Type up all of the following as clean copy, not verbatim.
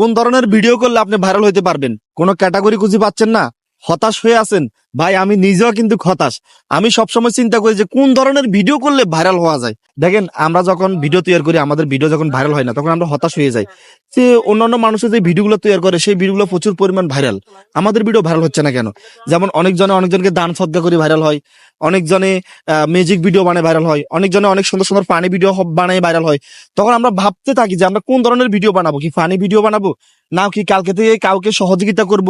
কোন ধরনের ভিডিও করলে আপনি ভাইরাল হইতে পারবেন? কোনো ক্যাটাগরি খুঁজে পাচ্ছেন না? হতাশ হয়ে আছেন? ভাই আমি নিজেও কিন্তু হতাশ। আমি সবসময় চিন্তা করি যে কোন ধরনের ভিডিও করলে ভাইরাল হওয়া যায়। দেখেন আমরা যখন ভিডিও তৈরি করি, আমাদের ভিডিও যখন ভাইরাল হয় না, তখন আমরা হতাশ হয়ে যাই যে অন্যান্য মানুষের যে ভিডিওগুলো তৈরি করে সেই ভিডিওগুলো প্রচুর পরিমাণ ভাইরাল, আমাদের ভিডিও ভাইরাল হচ্ছে না কেন? যেমন অনেকজনকে দান সদ্গা করে ভাইরাল হয়, অনেকজনে মিউজিক ভিডিও বানায় ভাইরাল হয়, অনেকজনে অনেক সুন্দর সুন্দর ফানি ভিডিও বানায় ভাইরাল হয়। তখন আমরা ভাবতে থাকি যে আমরা কোন ধরনের ভিডিও বানাবো, কি ফানি ভিডিও বানাবো, না কি কালকে থেকে কাউকে সহযোগিতা করব,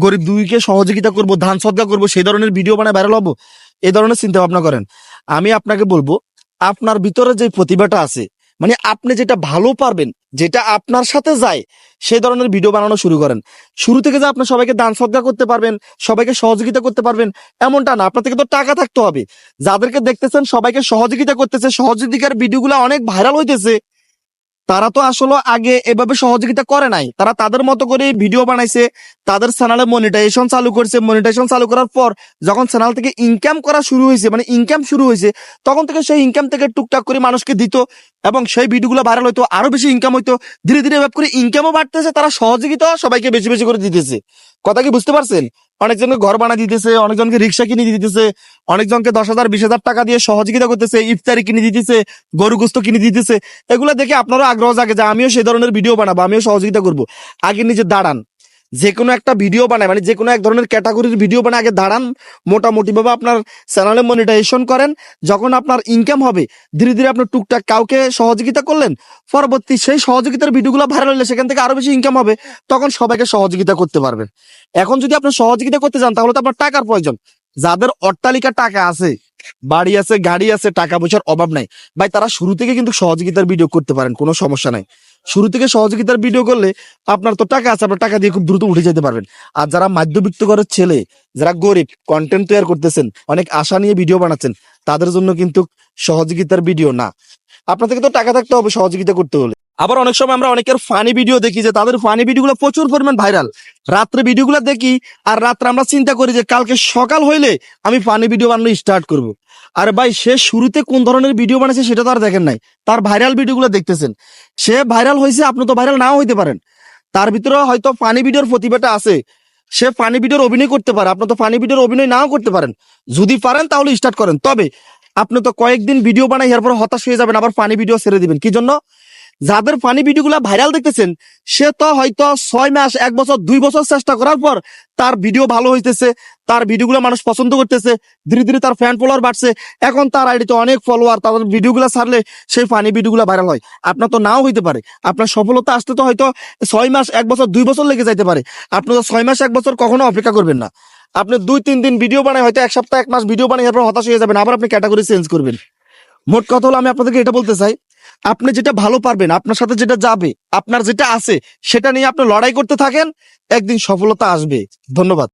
গরিব দুইকে সহযোগিতা করব, দান সদ্গা করব, সেই ধরনের ভিডিও বানায় ভাইরাল হবো। এই ধরনের চিন্তা ভাবনা করেন। আমি আপনাকে বলবো, আপনার ভিতরে যে প্রতিভাটা আছে, মানে আপনি যেটা ভালো পারবেন, যেটা আপনার সাথে যায়, সেই ধরনের ভিডিও বানানো শুরু করেন। শুরু থেকে যে আপনি সবাইকে দান সদ্গা করতে পারবেন, সবাইকে সহযোগিতা করতে পারবেন এমনটা না। আপনার থেকে তো টাকা থাকতে হবে। যাদেরকে দেখতেছেন সবাইকে সহযোগিতা করতেছে, সহযোগিতার ভিডিওগুলো অনেক ভাইরাল হইতেছে, তারা তো আসলে আগে এভাবে সহযোগিতা করে নাই। তারা তাদের মতো করে ভিডিও বানাইছে, তাদের চ্যানেলে মনিটাইজেশন চালু করছে। মনিটাইজেশন চালু করার পর যখন চ্যানেল থেকে ইনকাম করা শুরু হয়েছে, মানে ইনকাম শুরু হয়েছে, তখন থেকে সেই ইনকাম থেকে টুকটাক করে মানুষকে দিত এবং সেই ভিডিওগুলো ভাইরাল হইতো, আরো বেশি ইনকাম হইতো। ধীরে ধীরে এভাবে করে ইনকামও বাড়তেছে, তারা সহযোগিতা সবাইকে বেশি বেশি করে দিতেছে। কথা কি বুঝতে পারছেন? অনেকজনকে ঘর বানা দিতেছে, অনেকজনকে রিক্সা কিনে দিতেছে, অনেকজনকে 10,000 20,000 টাকা দিয়ে সহযোগিতা করতেছে, ইফতারি কিনে দিতেছে, গরু গোস্ত কিনে দিতেছে। এগুলো দেখে আপনারও আগ্রহ জাগে যে আমিও সেই ধরনের ভিডিও বানাবো, আমিও সহযোগিতা করব। আগে নিজে দাঁড়ান, যে কোনো একটা ভিডিও বানায়, মানে যে কোনো এক ধরনের ক্যাটাগরির ভিডিও বানায় আগে দাঁড়ান, মোটামুটি ভাবে আপনার চ্যানেলে মনিটাইজেশন করেন। যখন আপনার ইনকাম হবে, ধীরে ধীরে আপনি টুকটাক কাউকে সহযোগিতা করলেন, পরবর্তী সেই সহযোগিতার ভিডিওগুলো ভাইরাল হলে সেখান থেকে আরো বেশি ইনকাম হবে, তখন সবাইকে সহযোগিতা করতে পারবেন। এখন যদি আপনি সহযোগিতা করতে চান, তাহলে তো আপনার টাকার প্রয়োজন। যাদের অট্টালিকা টাকা আছে, বাড়ি আছে, গাড়ি আছে, টাকা পয়সার অভাব নাই, ভাই তারা শুরু থেকে কিন্তু সহযোগিতার ভিডিও করতে পারেন, কোনো সমস্যা নাই। শুরু থেকে সহযোগিতার ভিডিও করলে আপনার তো টাকা আছে, আপনার টাকা দিয়ে খুব দ্রুত উঠে যেতে পারবেন। আর যারা মধ্যবিত্ত ঘরের ছেলে, যারা গরিব, কন্টেন্ট তৈরি করতেছেন, অনেক আশা নিয়ে ভিডিও বানাচ্ছেন, তাদের জন্য কিন্তু সহযোগিতার ভিডিও না। আপনার থেকে তো টাকা থাকতে হবে সহযোগিতা করতে হলে। আবার অনেক সময় আমরা অনেকের ফানি ভিডিও দেখি যে তাদের ফানি ভিডিওগুলো প্রচুর পরিমাণ ভাইরাল। রাত্রে ভিডিওগুলো দেখি, আর রাত্রে আমরা চিন্তা করি যে কালকে সকাল হইলে আমি ফানি ভিডিও বানানো স্টার্ট করব। আর ভাই সে শুরুতে কোন ধরনের ভিডিও বানাইছে সেটা তো আর দেখেন নাই, তার ভাইরাল ভিডিওগুলো দেখতেছেন। সে ভাইরাল হয়েছে, আপনি তো ভাইরাল নাও হইতে পারেন। তার ভিতরে হয়তো ফানি ভিডিওর প্রতিভাটা আছে, সে ফানি ভিডিওর অভিনয় করতে পারে, আপনি তো ফানি ভিডিওর অভিনয় নাও করতে পারেন। যদি পারেন তাহলে স্টার্ট করেন। তবে আপনি তো কয়েকদিন ভিডিও বানাই এরপর হতাশ হয়ে যাবেন, আবার ফানি ভিডিও ছেড়ে দিবেন। কি জন্য? যাদের ফানি ভিডিওগুলো ভাইরাল দেখতেছেন, সে তো হয়তো 6 মাস, 1 বছর, 2 বছর চেষ্টা করার পর তার ভিডিও ভালো হইতেছে, তার ভিডিওগুলো মানুষ পছন্দ করতেছে, ধীরে ধীরে তার ফ্যান ফলোয়ার বাড়ছে, এখন তার আইডিতে অনেক ফলোয়ার, তাদের ভিডিওগুলো ছাড়লে সেই ফানি ভিডিওগুলো ভাইরাল হয়। আপনার তো নাও হইতে পারে, আপনার সফলতা আসতে তো হয়তো 6 মাস, 1 বছর, 2 বছর লেগে যাইতে পারে। আপনি তো 6 মাস, 1 বছর কখনো অপেক্ষা করবেন না। আপনি 2-3 দিন ভিডিও বানায়, হয়তো 1 সপ্তাহ, 1 মাস ভিডিও বানায় এরপর হতাশ হয়ে যাবেন, আবার আপনি ক্যাটাগরি চেঞ্জ করবেন। মোট কথা হলো, আমি আপনাদেরকে এটা বলতে চাই, আপনি যেটা ভালো পারবেন, আপনার সাথে যেটা যাবে, আপনার যেটা আছে সেটা নিয়ে আপনি লড়াই করতে থাকেন, একদিন সফলতা আসবে। ধন্যবাদ।